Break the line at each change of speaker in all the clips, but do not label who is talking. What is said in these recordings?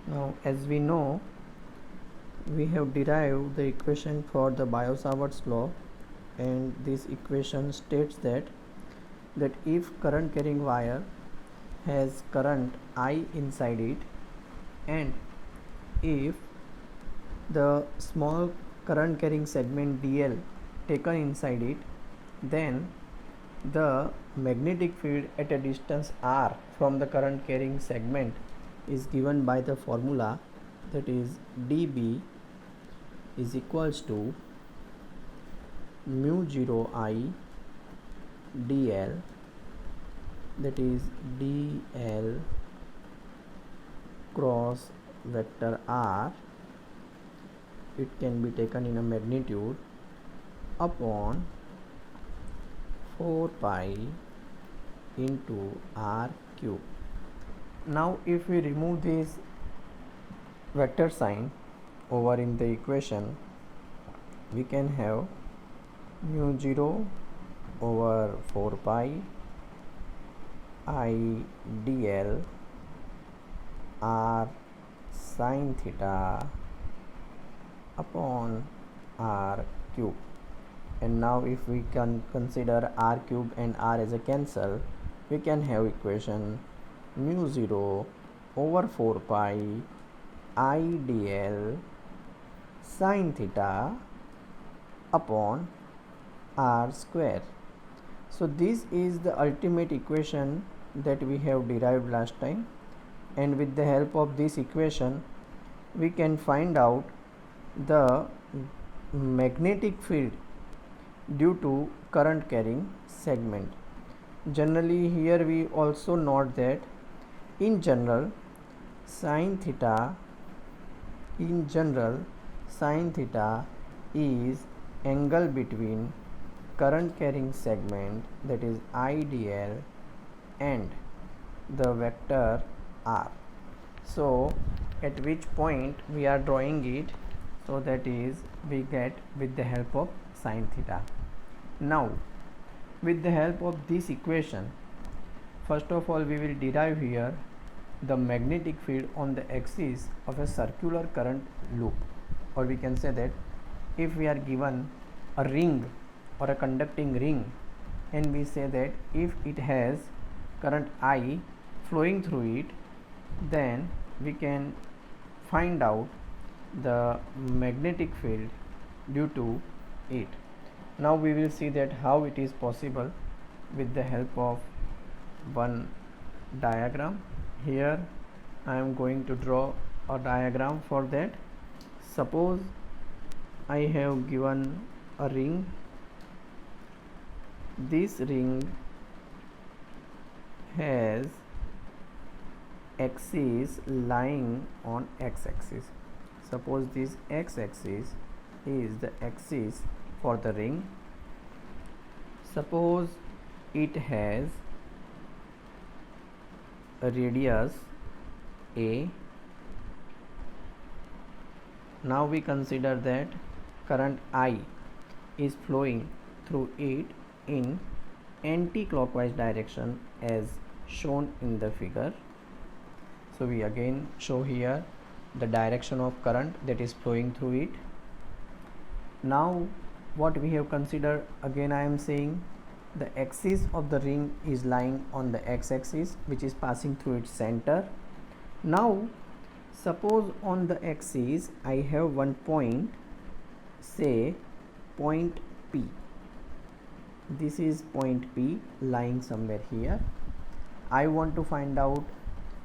Now, as we know, we have derived the equation for the Biot-Savart's law, and this equation states that if current carrying wire has current I inside it, and if the small current carrying segment dl taken inside it, then the magnetic field at a distance r from the current carrying segment is given by the formula, that is dB is equals to mu 0 I dl, that is dl cross vector r, it can be taken in a magnitude, upon 4 pi into r cube. Now if we remove this vector sign over in the equation, we can have mu 0 over 4 pi I dl r sin theta upon r cube. And now if we can consider r cube and r as a cancel, we can have equation mu 0 over 4 pi I dl sin theta upon r square. So this is the ultimate equation that we have derived last time, and with the help of this equation we can find out the magnetic field due to current carrying segment. Generally, here we also note that in general sin theta is angle between current carrying segment, that is IDL, and the vector r. So at which point we are drawing it, so that is we get with the help of sin theta. Now with the help of this equation, first of all we will derive here the magnetic field on the axis of a circular current loop, or we can say that if we are given a ring or a conducting ring, and we say that if it has current I flowing through it, then we can find out the magnetic field due to it. Now we will see that how it is possible with the help of one diagram. Here I am going to draw a diagram for that. Suppose I have given a ring. This ring has axis lying on x-axis. Suppose this x-axis is the axis for the ring. Suppose it has a radius a. Now we consider that current I is flowing through it in anti-clockwise direction as shown in the figure. So we again show here the direction of current that is flowing through it. Now what we have considered, again I am saying, the axis of the ring is lying on the x-axis, which is passing through its center. Now suppose on the axis I have one point, say point P. This is point P lying somewhere here. I want to find out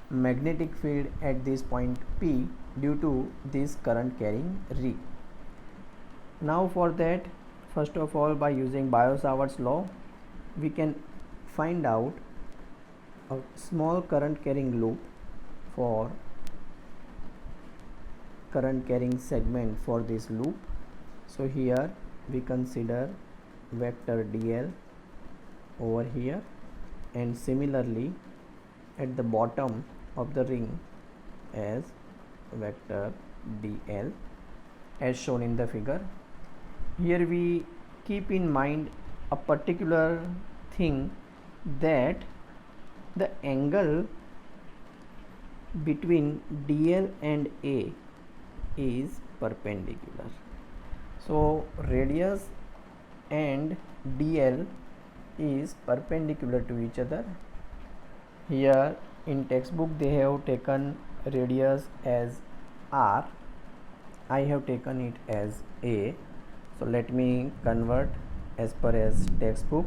magnetic field at this point P due to this current carrying ring. Now for that, first of all, by using Biot-Savart's law, we can find out a small current carrying loop for current carrying segment for this loop. So here we consider vector dl over here, and similarly at the bottom of the ring as vector dl as shown in the figure. Here we keep in mind a particular thing, that the angle between DL and A is perpendicular. So radius and DL is perpendicular to each other. Here in textbook they have taken radius as R. I have taken it as A. So let me convert as per as textbook.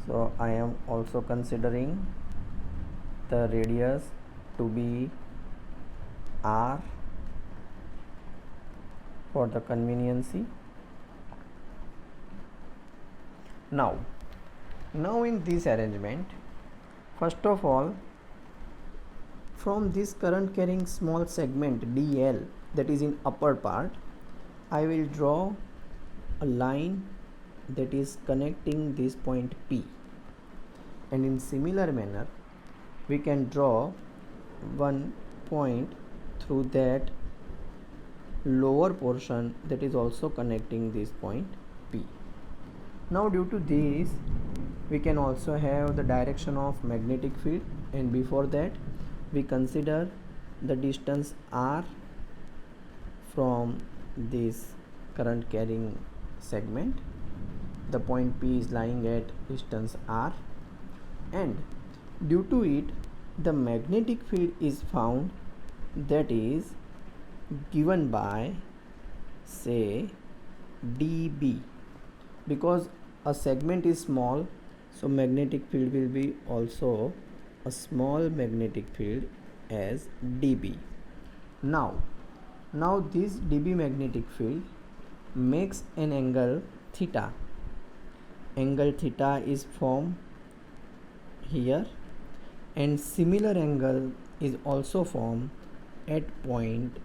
So I am also considering the radius to be R for the conveniency. Now in this arrangement, first of all, from this current carrying small segment DL, that is in upper part, I will draw a line that is connecting this point P, and in similar manner we can draw one point through that lower portion that is also connecting this point P. Now due to this we can also have the direction of magnetic field, and before that we consider the distance R from this current carrying segment. The point P is lying at distance R, and due to it the magnetic field is found, that is given by, say, dB. Because a segment is small, so magnetic field will be also a small magnetic field as dB. Now this dB magnetic field makes an angle theta. Angle theta is formed here, and similar angle is also formed at point,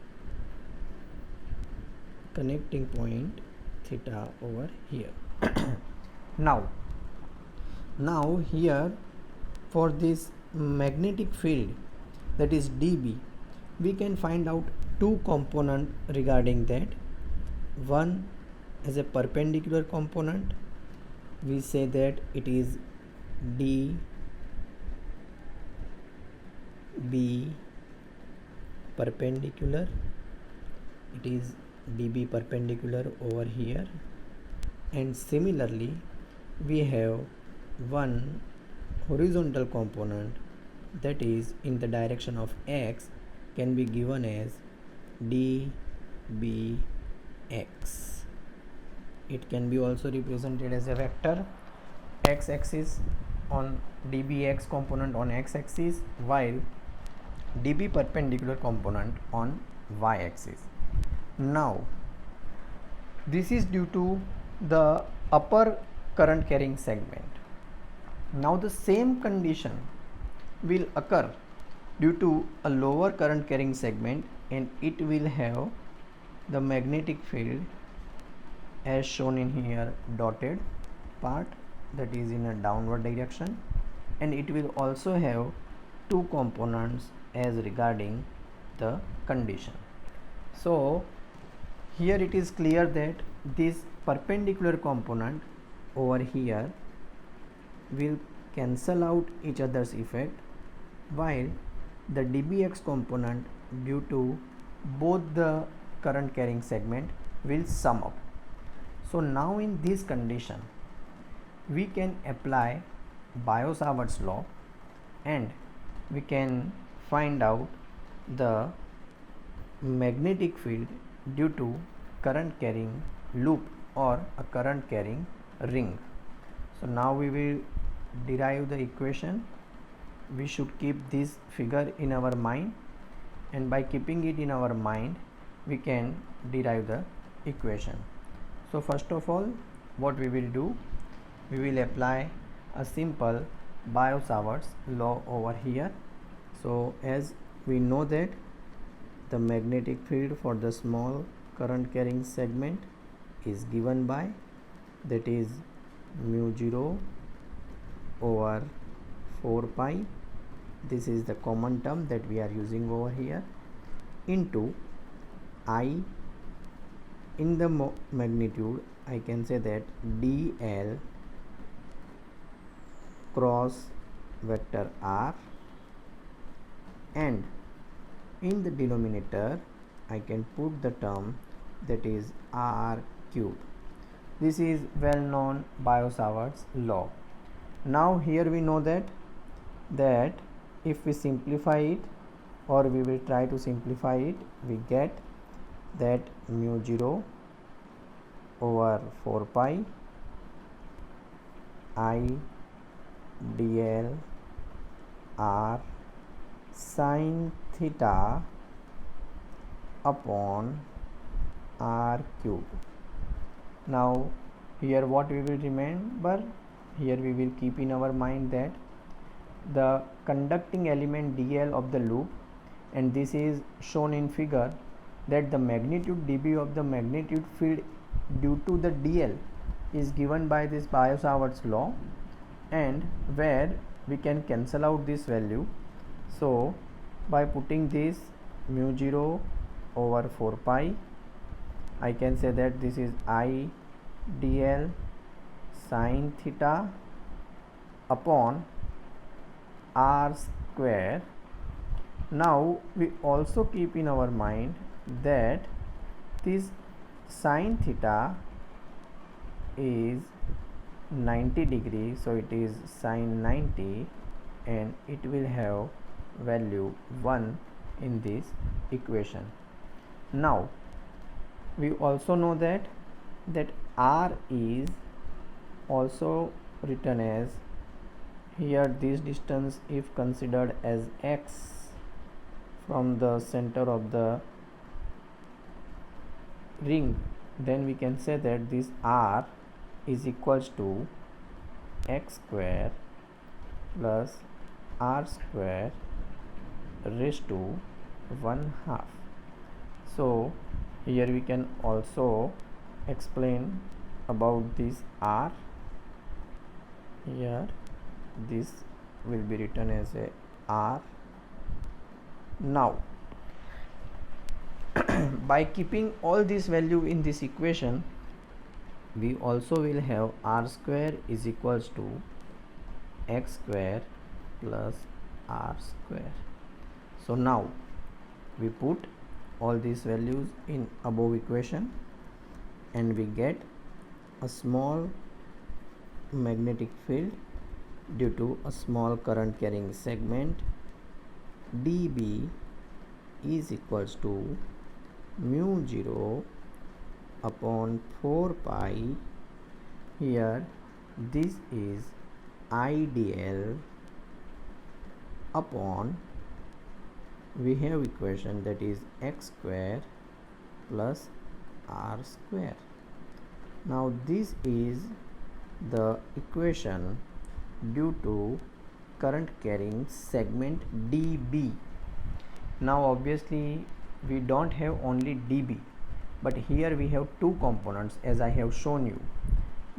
connecting point theta over here. now here for this magnetic field, that is dB, we can find out two component regarding that. One as a perpendicular component, we say that it is dB perpendicular, it is dB perpendicular over here, and similarly we have one horizontal component that is in the direction of x, can be given as dBx. It can be also represented as a vector, x-axis on dBx component on x-axis, while dB perpendicular component on y-axis. Now this is due to the upper current carrying segment. Now the same condition will occur due to a lower current carrying segment, and it will have the magnetic field as shown in here, dotted part, that is in a downward direction, and it will also have two components as regarding the condition. So here it is clear that this perpendicular component over here will cancel out each other's effect, while the dBx component due to both the current carrying segment will sum up. So now in this condition we can apply Biot-Savart's law, and we can find out the magnetic field due to current carrying loop or a current carrying ring. So now we will derive the equation. We should keep this figure in our mind, and by keeping it in our mind we can derive the equation. So first of all, what we will do, we will apply a simple Biot-Savart's law over here. So as we know that the magnetic field for the small current carrying segment is given by, that is mu0 over 4 pi, this is the common term that we are using over here, into I in the magnitude, I can say that dl cross vector r, and in the denominator I can put the term that is r cube. This is well known Biot-Savart's law. Now here we know that if we simplify it, or we will try to simplify it, we get that mu 0 over 4 pi I dl r sin theta upon r cube. Now here what we will remember, here we will keep in our mind that the conducting element dl of the loop, and this is shown in figure, that the magnitude dB of the magnetic field due to the dl is given by this Biot-Savart's law, and where we can cancel out this value. So by putting this mu 0 over 4 pi, I can say that this is I dl sin theta upon r square. Now we also keep in our mind that this sin theta is 90 degree, so it is sin 90, and it will have value 1 in this equation. Now we also know that r is also written as, here this distance if considered as x from the center of the ring, then we can say that this r is equals to x square plus r square raised to 1/2. So here we can also explain about this r. Here this will be written as a r. Now by keeping all this value in this equation, we also will have r square is equals to x square plus r square. So now we put all these values in above equation, and we get a small magnetic field due to a small current carrying segment. dB is equals to mu 0 upon 4 pi. Here this is I dl upon, we have equation that is x square plus r square. Now this is the equation due to current carrying segment dB. Now obviously we don't have only dB, but here we have two components, as I have shown you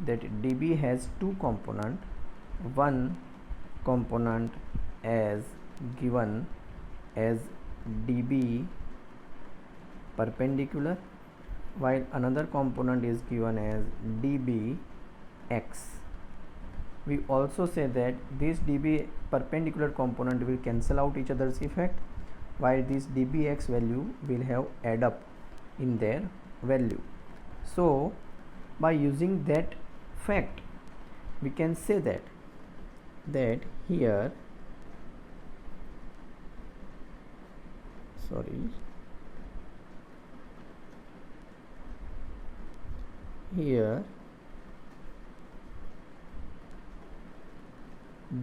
that dB has two components. One component as given as dB perpendicular, while another component is given as dB x. We also say that this dB perpendicular component will cancel out each other's effect, while this dBx value will have add up in their value. So by using that fact, we can say that here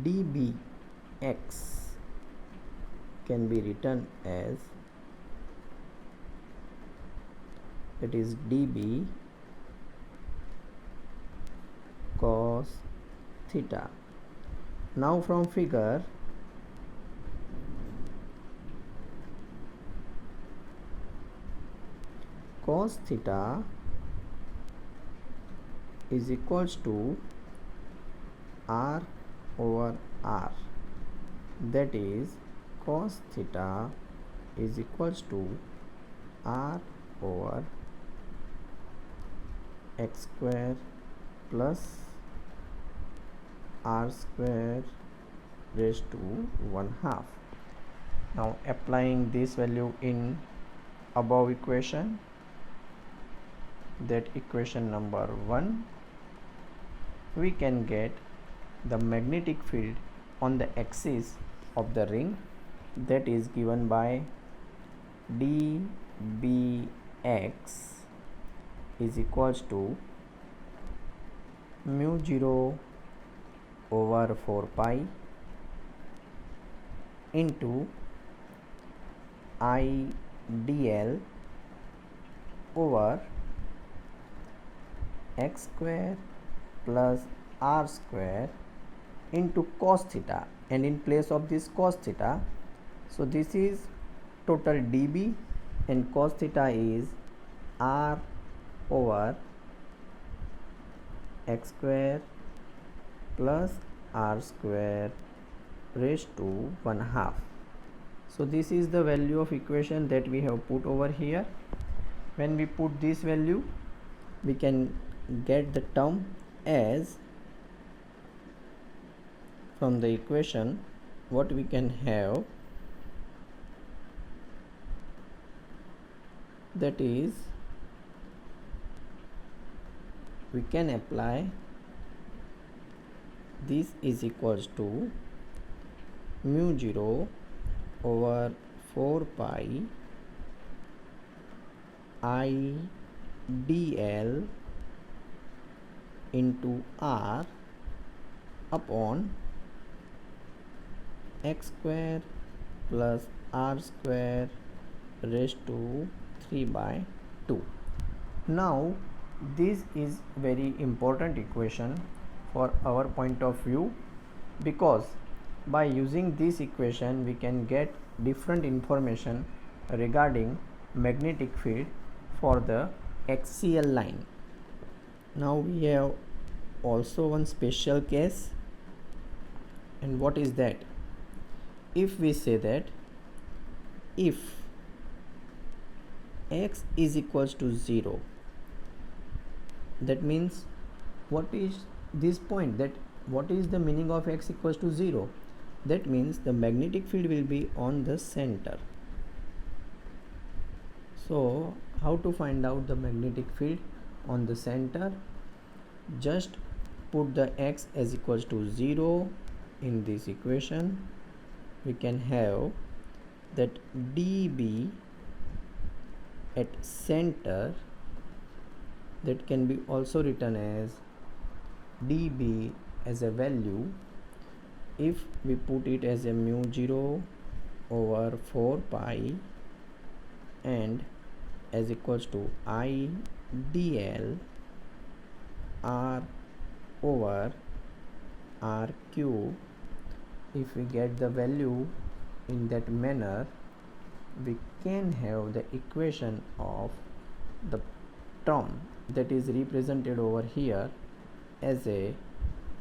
dBx can be written as, that is dB cos theta. Now from figure cos theta is equals to r over r, that is cos theta is equals to r over x square plus r square raised to 1/2. Now applying this value in above equation, that equation number 1, we can get the magnetic field on the axis of the ring, that is given by dBx is equals to mu 0 over 4 pi into I dl over x square plus r square into cos theta, and in place of this cos theta, so this is total dB and cos theta is r over x square plus r square raised to 1/2. So this is the value of equation that we have put over here. When we put this value, we can get the term as, from the equation, what we can have, that is, we can apply this is equals to mu 0 over 4 pi I dl into r upon x square plus r square raised to 3/2. Now this is very important equation for our point of view, because by using this equation we can get different information regarding magnetic field for the axial line. Now we have also one special case, and what is that? If we say that if x is equals to 0, that means what is this point, that what is the meaning of x equals to 0? That means the magnetic field will be on the center. So how to find out the magnetic field on the center? Just put the x as equals to 0 in this equation. We can have that dB at center, that can be also written as dB as a value, if we put it as a mu 0 over 4 pi and as equals to I dl r over r cube. If we get the value in that manner, we can have the equation of the term that is represented over here as a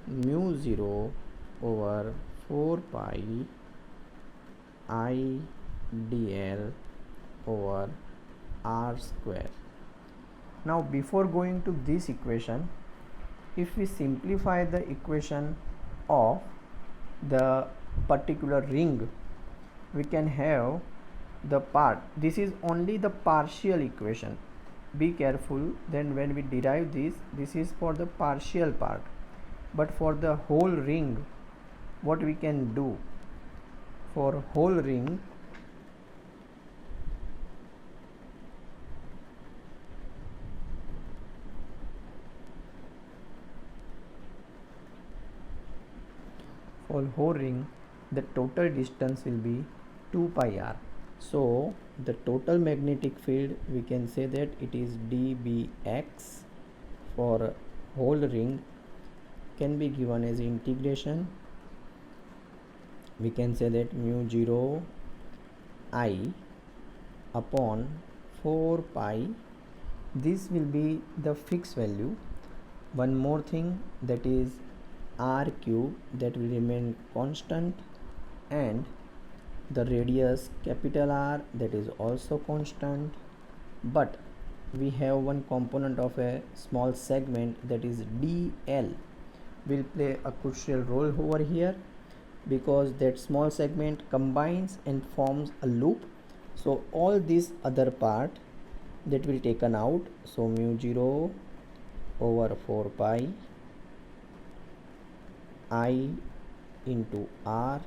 mu 0 over 4 pi I dl over r square. Now before going to this equation, if we simplify the equation of the particular ring, we can have the part, this is only the partial equation, be careful, then when we derive this is for the partial part, but for the whole ring, what we can do for whole ring, the total distance will be 2 pi r. So the total magnetic field, we can say that it is dBx for whole ring, can be given as integration. We can say that mu 0 I upon 4 pi, this will be the fixed value. One more thing, that is r cube, that will remain constant, and the radius capital R, that is also constant, but we have one component of a small segment, that is dl, will play a crucial role over here. because that small segment combines and forms a loop. So all this other part that will taken out, so mu 0 over 4 pi I into r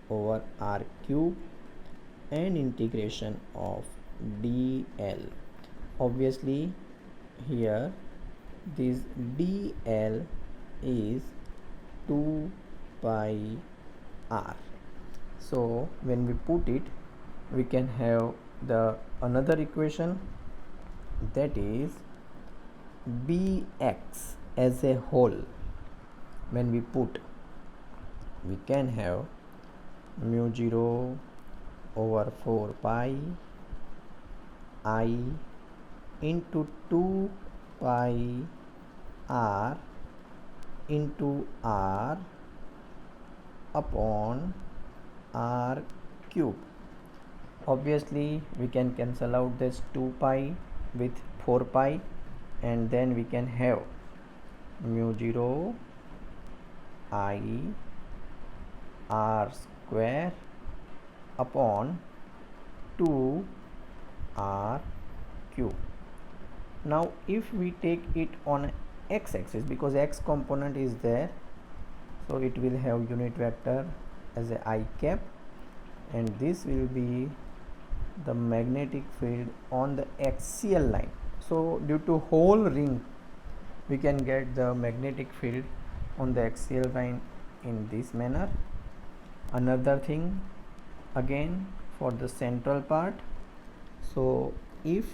over r cube and integration of dl. Obviously here this dl is 2 pi r. So when we put it, we can have the another equation, that is bx as a whole. When we put, we can have mu 0 over 4 pi I into 2 pi r into r upon r cube. Obviously we can cancel out this 2 pi with 4 pi, and then we can have mu 0 I r square upon 2 r cube. Now if we take it on x-axis, because x component is there, so it will have unit vector as a I cap, and this will be the magnetic field on the axial line. So due to whole ring, we can get the magnetic field on the axial line in this manner. Another thing again for the central part, so if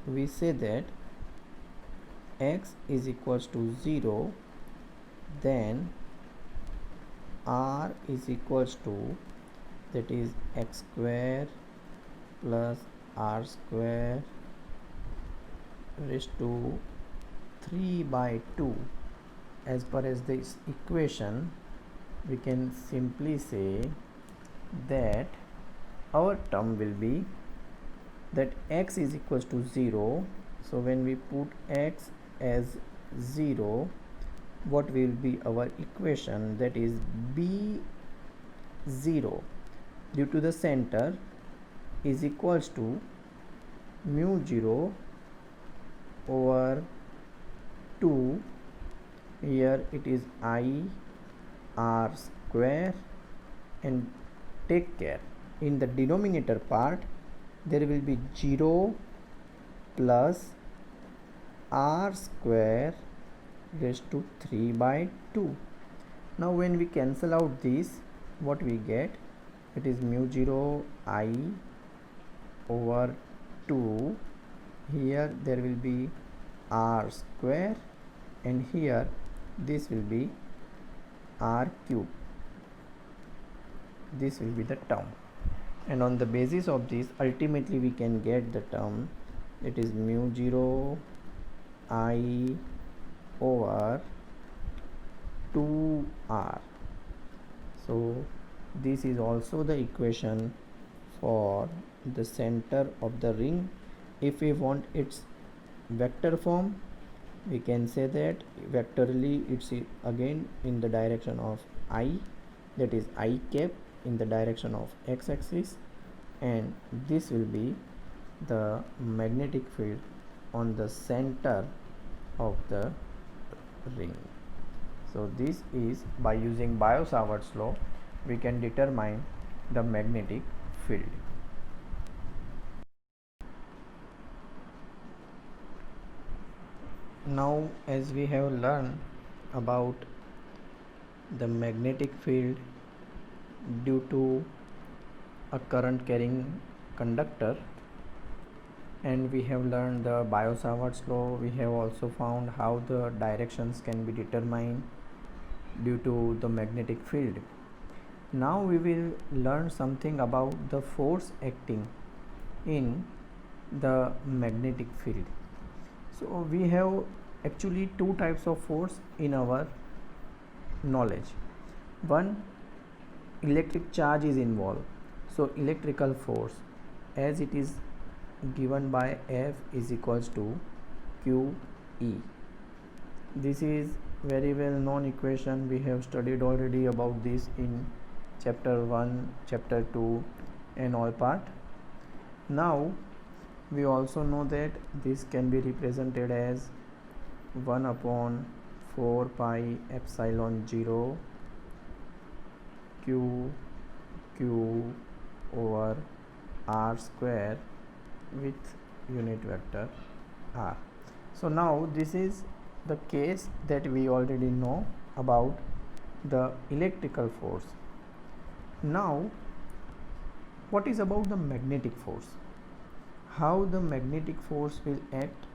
we say that x is equals to 0, then r is equals to, that is x square plus r square raised to 3 by 2. As per as this equation, we can simply say that our term will be that x is equals to 0. So when we put x as 0, what will be our equation, that is b0 due to the center is equals to mu 0 over 2, here it is I r square, and take care, in the denominator part there will be 0 plus r square raised to 3 by 2. Now when we cancel out this, what we get, it is mu 0 I over 2, here there will be r square, and here this will be r cube. This will be the term, and on the basis of this ultimately we can get the term, it is mu 0 I over 2r. So this is also the equation for the center of the ring. If we want its vector form, we can say that vectorally it's again in the direction of I, that is I cap in the direction of x-axis, and this will be the magnetic field on the center of the ring. So this is, by using Biot-Savart's law, we can determine the magnetic field. Now as we have learned about the magnetic field due to a current carrying conductor, and we have learned the Biot-Savart's law, we have also found how the directions can be determined due to the magnetic field. Now we will learn something about the force acting in the magnetic field. So we have actually two types of force in our knowledge. One, electric charge is involved, so electrical force, as it is given by F is equals to QE. This is very well known equation. We have studied already about this in chapter 1, chapter 2 and all part. Now we also know that this can be represented as 1 upon 4 pi epsilon 0 q over r square with unit vector r. So now this is the case that we already know about the electrical force. Now what is about the magnetic force? How the magnetic force will act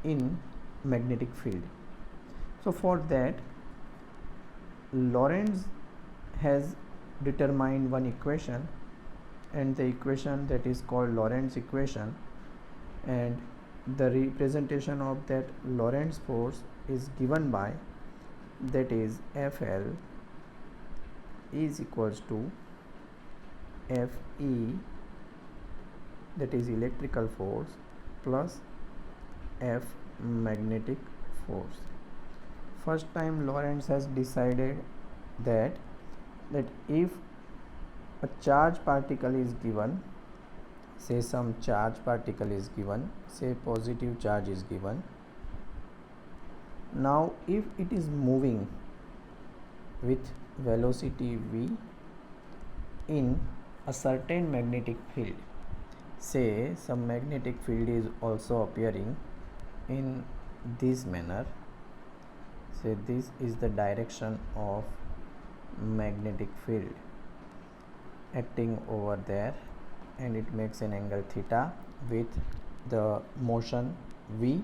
in magnetic field? So for that, Lorentz has determined one equation, and the equation that is called Lorentz equation, and the representation of that Lorentz force is given by, that is, FL is equals to Fe, that is electrical force, plus F magnetic force. First time Lorentz has decided that if a charge particle is given, say some charge particle is given, say positive charge is given. Now if it is moving with velocity v in a certain magnetic field, say some magnetic field is also appearing in this manner, say this is the direction of magnetic field acting over there, and it makes an angle theta with the motion v.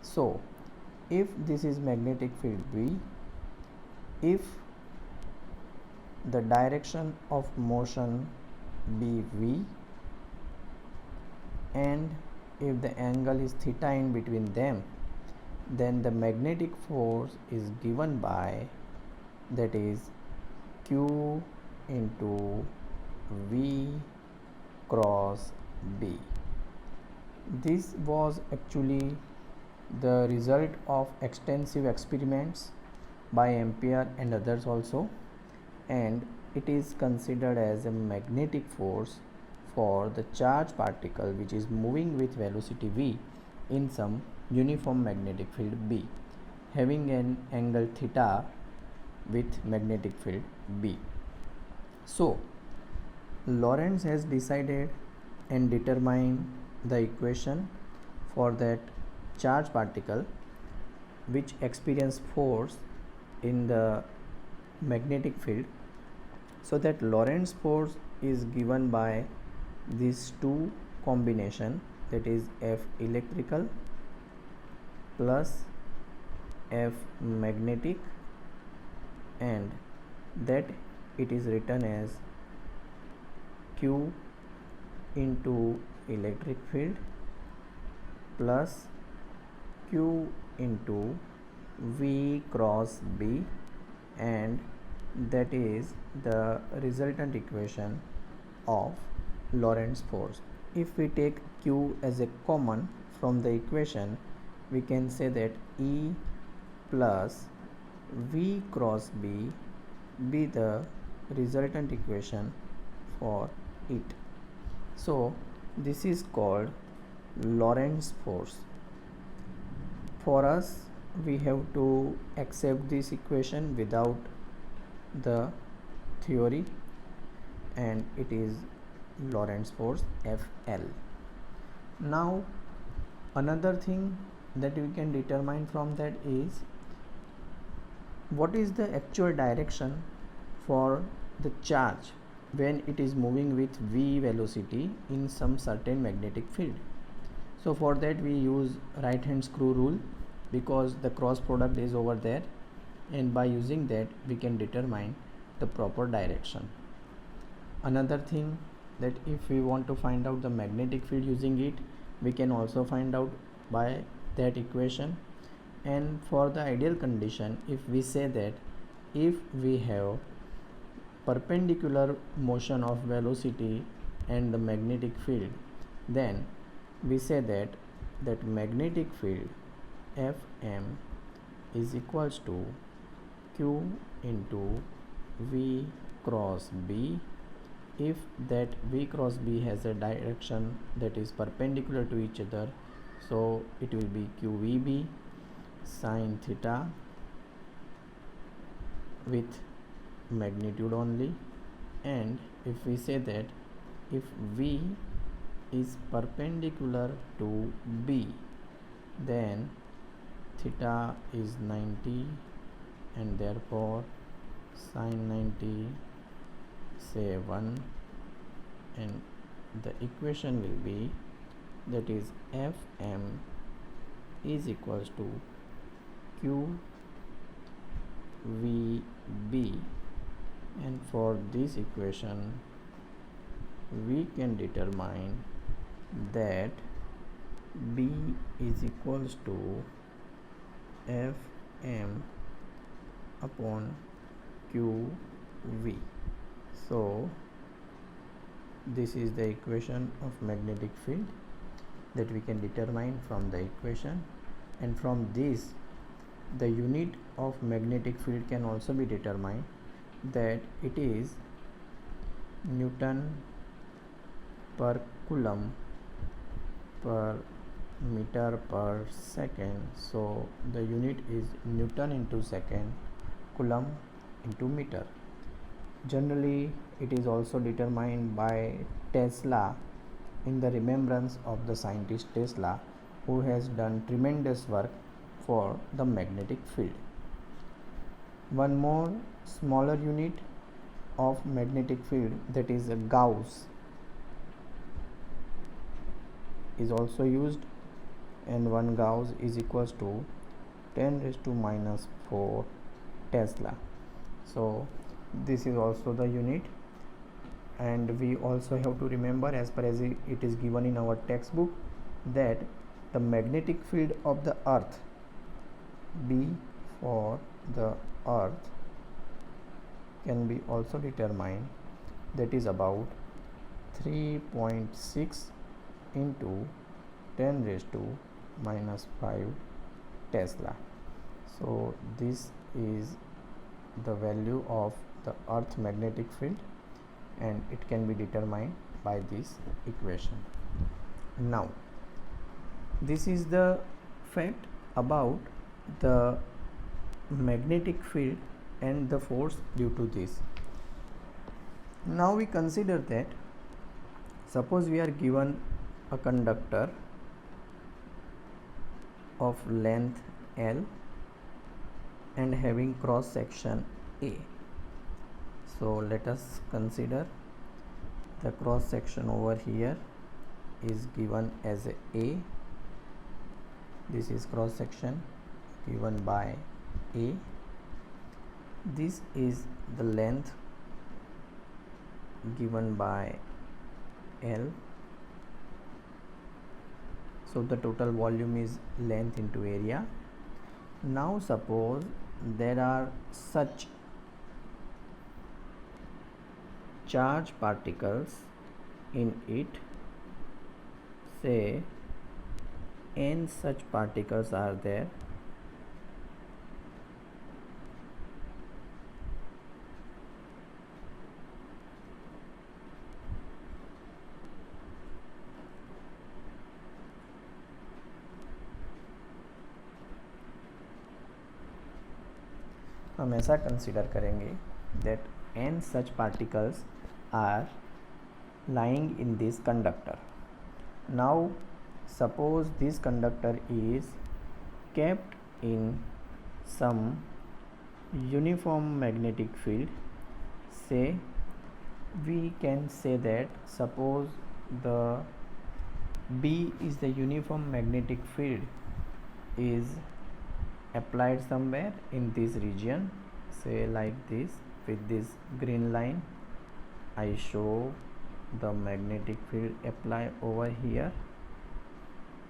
So if this is magnetic field v, if the direction of motion be v, and if the angle is theta in between them, then the magnetic force is given by, that is, q into v cross b. This was actually the result of extensive experiments by Ampere and others also, and it is considered as a magnetic force for the charge particle which is moving with velocity v in some uniform magnetic field B, having an angle theta with magnetic field B. So Lorentz has decided and determined the equation for that charge particle which experience force in the magnetic field. So that Lorentz force is given by these two combination, that is F electrical plus F magnetic, and that it is written as Q into electric field plus Q into V cross B, and that is the resultant equation of Lorentz force. If we take Q as a common from the equation, we can say that E plus V cross B be the resultant equation for it. So this is called Lorentz force. For us, we have to accept this equation without the theory, and it is Lorentz force FL. Now another thing that we can determine from that is what is the actual direction for the charge when it is moving with v velocity in some certain magnetic field. So for that we use right hand screw rule, because the cross product is over there, and by using that we can determine the proper direction. Another thing, that if we want to find out the magnetic field using it, we can also find out by that equation. And for the ideal condition, if we say that if we have perpendicular motion of velocity and the magnetic field, then we say that magnetic field Fm is equals to Q into V cross B if that V cross B has a direction that is perpendicular to each other, so it will be QVB sine theta with magnitude only. And if we say that if V is perpendicular to B, then theta is 90 and therefore sine 90 say 1, and the equation will be that is Fm is equals to QVB, and for this equation we can determine that B is equals to Fm upon QV. So this is the equation of magnetic field that we can determine from the equation, and from this the unit of magnetic field can also be determined, that it is Newton per Coulomb per meter per second. So the unit is Newton into second, Coulomb into meter. Generally it is also determined by Tesla, in the remembrance of the scientist Tesla, who has done tremendous work for the magnetic field. One more smaller unit of magnetic field, that is Gauss, is also used, and 1 Gauss is equals to 10 raised to minus 4 Tesla. So this is also the unit, and we also have to remember, as per as it is given in our textbook, that the magnetic field of the earth, B for the earth, can be also determined, that is about 3.6 into 10 raised to minus 5 Tesla. So this is the value of the earth magnetic field, and it can be determined by this equation. Now this is the fact about the magnetic field and the force due to this. Now we consider that suppose we are given a conductor of length L and having cross section A. So let us consider the cross section over here is given as A. This is cross section given by A. This is the length given by L. So the total volume is length into area. Now suppose there are such charge particles in it, say n such particles are there, हम ऐसा consider करेंगे that n such particles are lying in this conductor. Now suppose this conductor is kept in some uniform magnetic field. Say we can say that suppose the B is the uniform magnetic field is applied somewhere in this region, say like this, with this green line I show the magnetic field apply over here,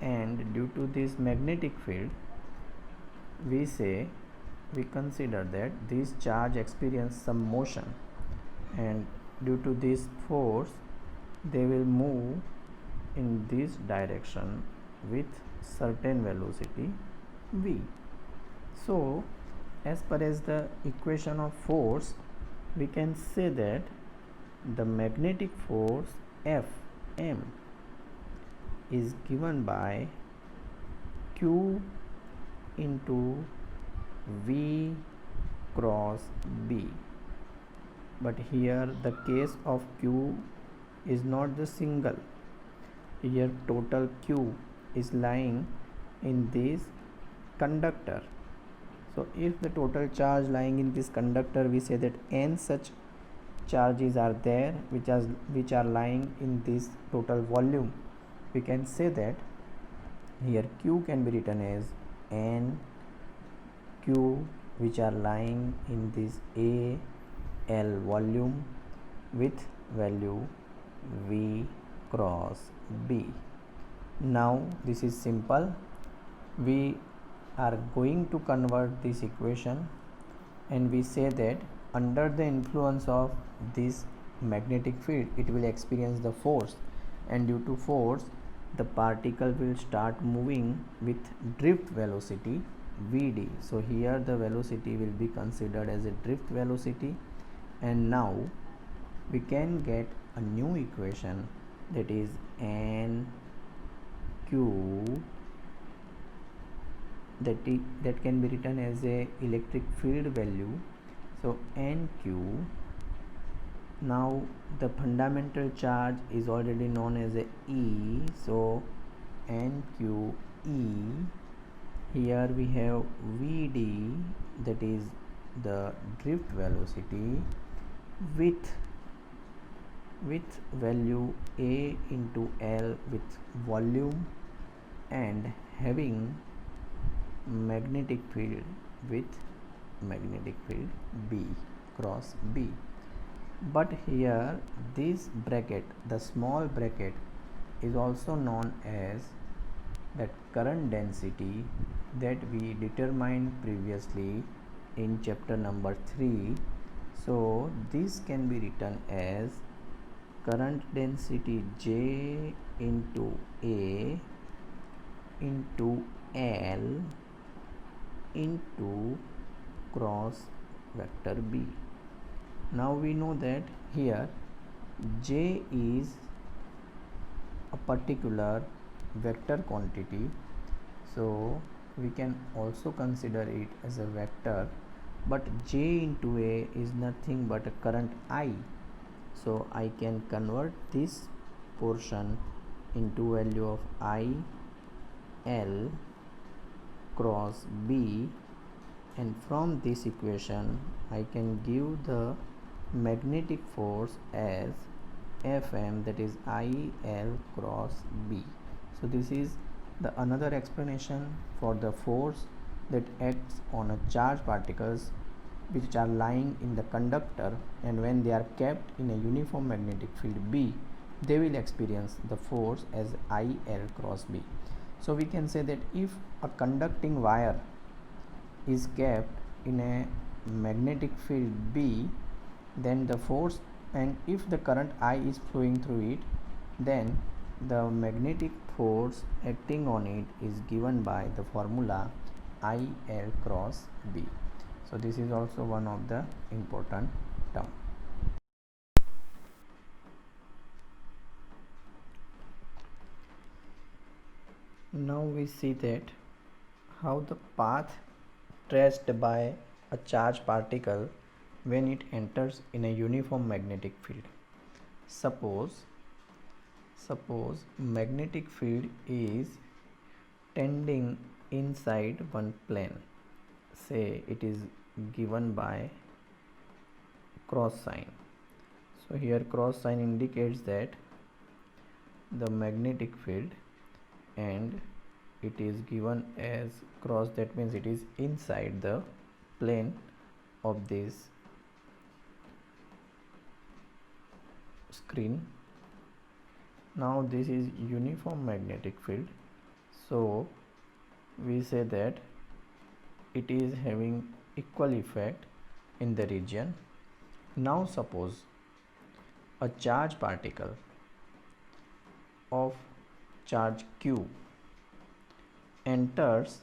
and due to this magnetic field we consider that this charge experience some motion, and due to this force they will move in this direction with certain velocity v. So as per as the equation of force, we can say that the magnetic force Fm is given by Q into V cross B. But here the case of Q is not the single. Here total Q is lying in this conductor. So if the total charge lying in this conductor, we say that n such charges are there which are lying in this total volume. We can say that here Q can be written as n Q which are lying in this A L volume with value V cross B. Now this is simple. We are going to convert this equation, and we say that under the influence of this magnetic field it will experience the force, and due to force the particle will start moving with drift velocity Vd. So here the velocity will be considered as a drift velocity, and now we can get a new equation, that is nq that can be written as a electric field value. So nq, now the fundamental charge is already known as a E, so nq E. Here we have Vd, that is the drift velocity, with value A into L with volume, and having magnetic field with magnetic field B cross B. But here this bracket, the small bracket, is also known as that current density that we determined previously in chapter number 3. So this can be written as current density J into A into L into cross vector B. Now we know that here J is a particular vector quantity, so we can also consider it as a vector, but J into A is nothing but a current I. So I can convert this portion into value of I L cross B, and from this equation I can give the magnetic force as Fm, that is IL cross B. So this is the another explanation for the force that acts on a charged particles which are lying in the conductor, and when they are kept in a uniform magnetic field B, they will experience the force as IL cross B. So we can say that if a conducting wire is kept in a magnetic field B, then the force, and if the current I is flowing through it, then the magnetic force acting on it is given by the formula IL cross B. So this is also one of the important term. Now we see that how the path traced by a charged particle when it enters in a uniform magnetic field. Suppose magnetic field is tending inside one plane. Say it is given by cross sign. So here cross sign indicates that the magnetic field, and it is given as cross, that means it is inside the plane of this screen. Now this is uniform magnetic field, so we say that it is having equal effect in the region. Now suppose a charged particle of charge Q enters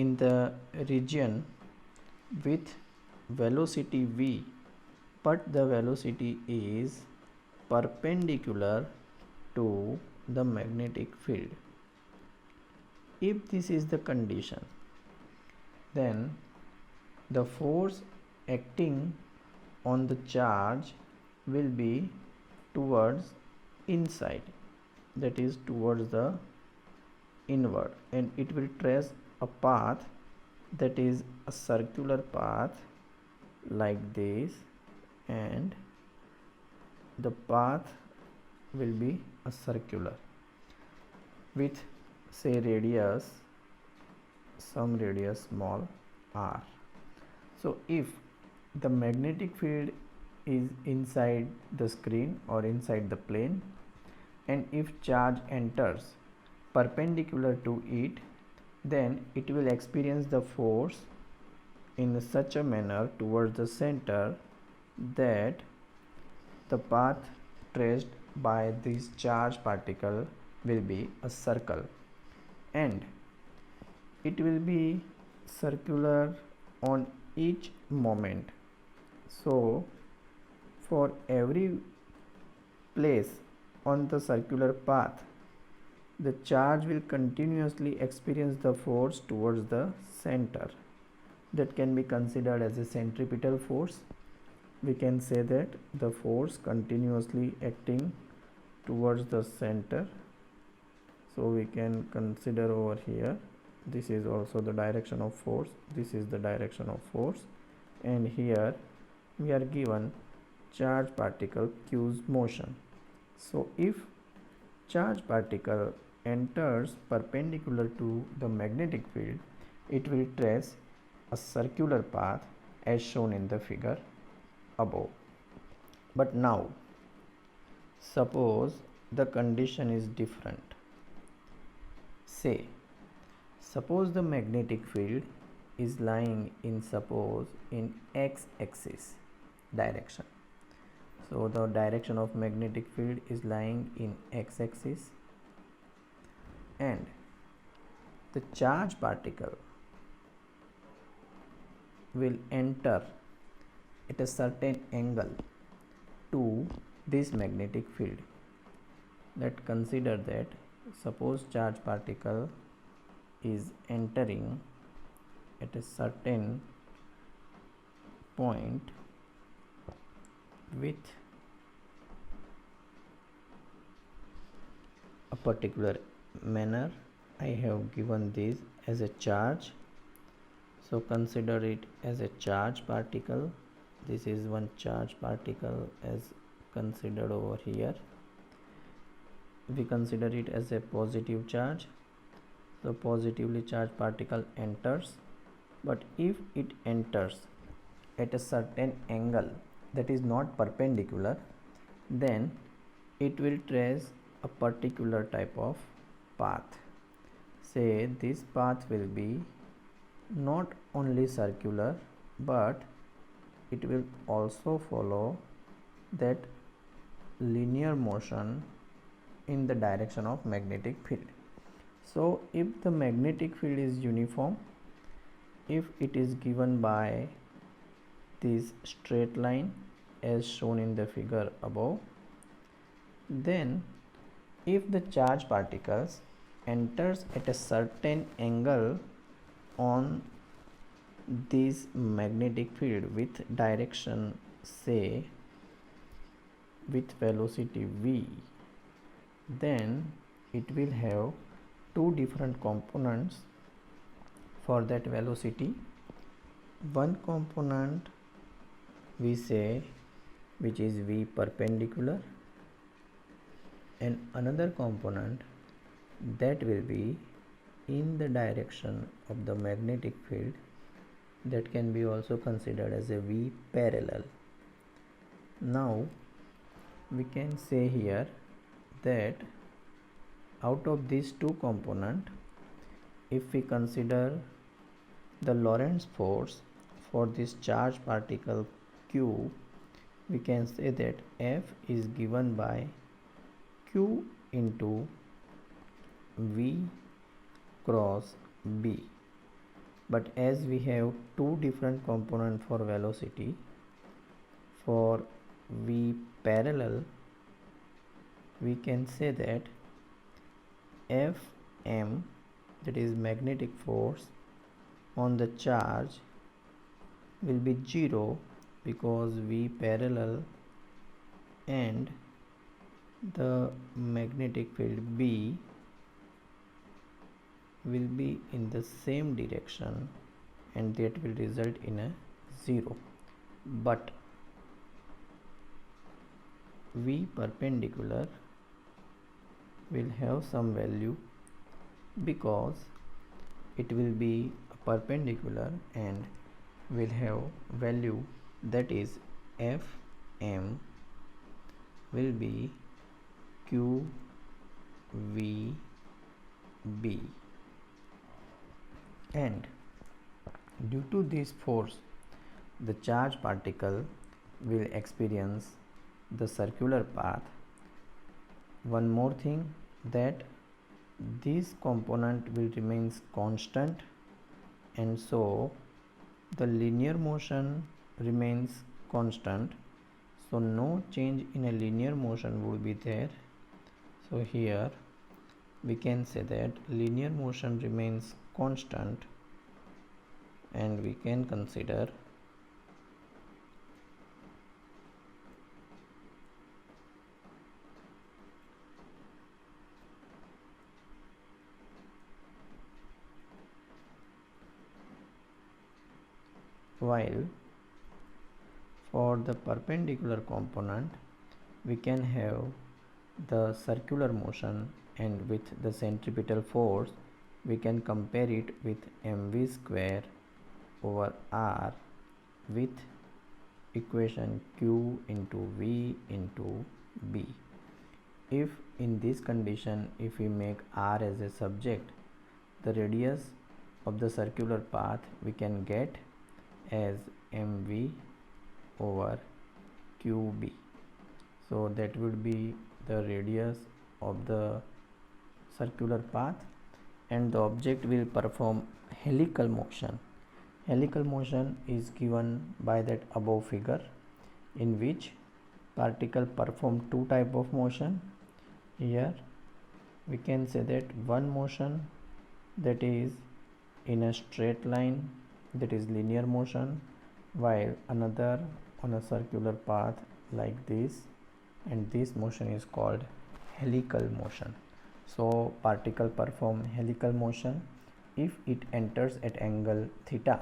in the region with velocity v, but the velocity is perpendicular to the magnetic field. If this is the condition, then the force acting on the charge will be towards inside, that is towards the inward, and it will trace a path that is a circular path like this, and the path will be a circular with say radius, some radius small r. So if the magnetic field is inside the screen or inside the plane, and if charge enters perpendicular to it, then it will experience the force in such a manner towards the center that the path traced by this charged particle will be a circle, and it will be circular on each moment. So for every place on the circular path, the charge will continuously experience the force towards the center. That can be considered as a centripetal force. We can say that the force continuously acting towards the center. So we can consider over here, this is also the direction of force, this is the direction of force, and here we are given charge particle q's motion. So if charge particle enters perpendicular to the magnetic field, it will trace a circular path as shown in the figure above. But now suppose the condition is different. Say, suppose the magnetic field is lying in x-axis direction. So the direction of magnetic field is lying in x-axis, and the charge particle will enter at a certain angle to this magnetic field. Let's consider that suppose charge particle is entering at a certain point with a particular manner. I have given this as a charge, so consider it as a charge particle. This is one charge particle as considered over here. We consider it as a positive charge, so positively charged particle enters, but if it enters at a certain angle that is not perpendicular, then it will trace a particular type of path. Say this path will be not only circular, but it will also follow that linear motion in the direction of magnetic field. So if the magnetic field is uniform, if it is given by this straight line as shown in the figure above, then if the charge particles enters at a certain angle on this magnetic field with direction, say with velocity v, then it will have two different components for that velocity. One component we say which is v perpendicular, and another component that will be in the direction of the magnetic field, that can be also considered as a v parallel. Now we can say here that out of these two components, if we consider the Lorentz force for this charged particle q, we can say that F is given by q into v cross b. but as we have two different components for velocity, for v parallel, we can say that Fm, that is magnetic force on the charge, will be 0 because v parallel and the magnetic field B will be in the same direction, and that will result in a 0. But V perpendicular will have some value because it will be perpendicular and will have value, that is Fm will be QVB, and due to this force the charge particle will experience the circular path. One more thing, that this component will remains constant, and so the linear motion remains constant, so no change in a linear motion will be there. So here we can say that linear motion remains constant, and we can consider while for the perpendicular component we can have the circular motion, and with the centripetal force we can compare it with mv square over r with equation q into v into b. If in this condition, if we make r as a subject, the radius of the circular path we can get as mv over qb. So that would be the radius of the circular path, and the object will perform helical motion. Helical motion is given by that above figure, in which particle perform two type of motion. Here we can say that one motion, that is in a straight line, that is linear motion, while another on a circular path like this, and this motion is called helical motion. So particle perform helical motion if it enters at angle theta.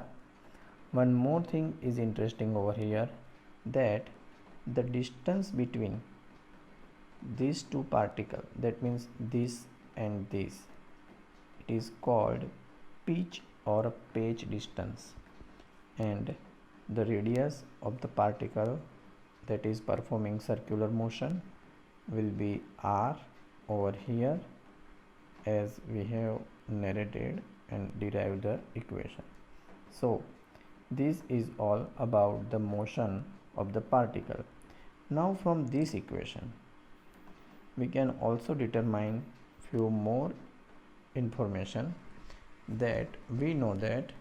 One more thing is interesting over here, that the distance between these two particles, that means this and this, it is called pitch or page distance, and the radius of the particle that is performing circular motion will be r over here, as we have narrated and derived the equation. So this is all about the motion of the particle. Now from this equation we can also determine few more information, that we know that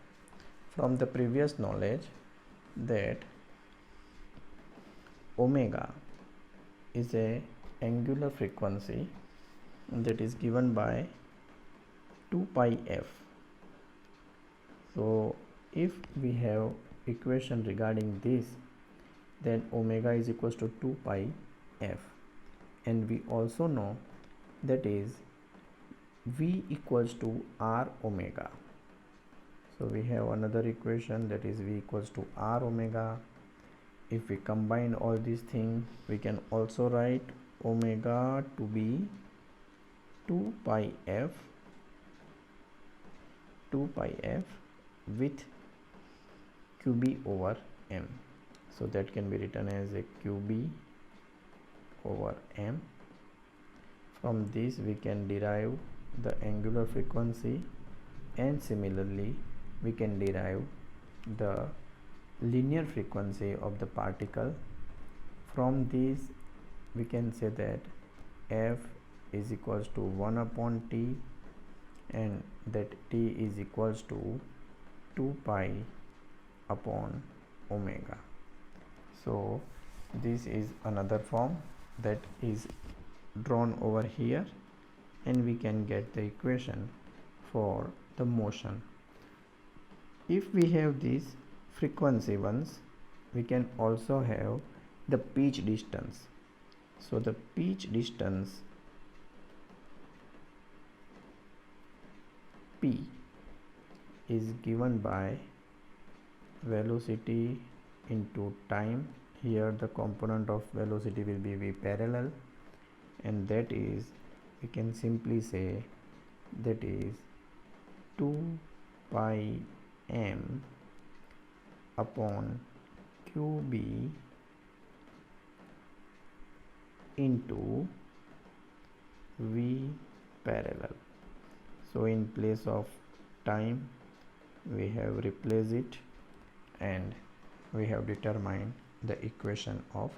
from the previous knowledge that omega is a angular frequency that is given by 2 pi f. So if we have equation regarding this, then omega is equals to 2 pi f, and we also know that is v equals to r omega. So we have another equation, that is v equals to r omega. If we combine all these things, we can also write omega to be 2 pi f with qb over m. So that can be written as a qb over m. From this we can derive the angular frequency, and similarly we can derive the linear frequency of the particle. From this we can say that f is equals to 1 upon t, and that t is equals to 2 pi upon omega. So this is another form that is drawn over here, and we can get the equation for the motion. If we have these frequency ones, we can also have the pitch distance. So the pitch distance P is given by velocity into time. Here the component of velocity will be v parallel, and that is, we can simply say, that is 2 pi m upon qb into v parallel. So in place of time we have replaced it, and we have determined the equation of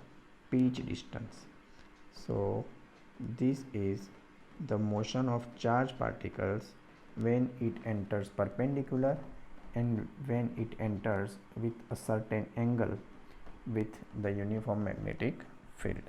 pitch distance. So this is the motion of charged particles when it enters perpendicular and when it enters with a certain angle with the uniform magnetic field.